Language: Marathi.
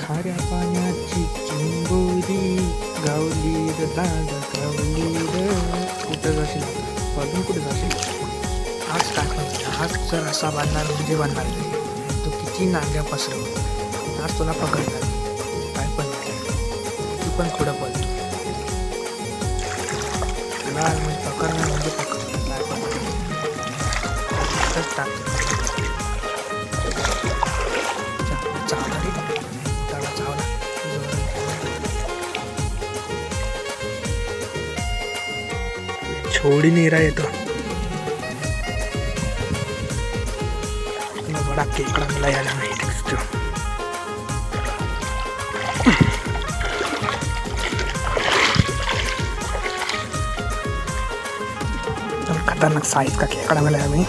खाऱ्या पाण्याची चिंबोरी गावली रे दादा गावली रे. कुठं जाशील अजून कुठे जाशील? आज टाकून आज जर असा बांधणार म्हणजे बांधणार तो किती नांग्या पसरव आज तुला पकडणार काय पण तू पण पुढं पडतो तुला म्हणजे पकडणार म्हणजे पकडणार काय पण टाकतो चावला रे त्याला चावला छोड़ी नहीं रहा है तो बड़ा केकड़ा मिला यार हमें खतरनाक साइज का केकड़ा मिला हमें.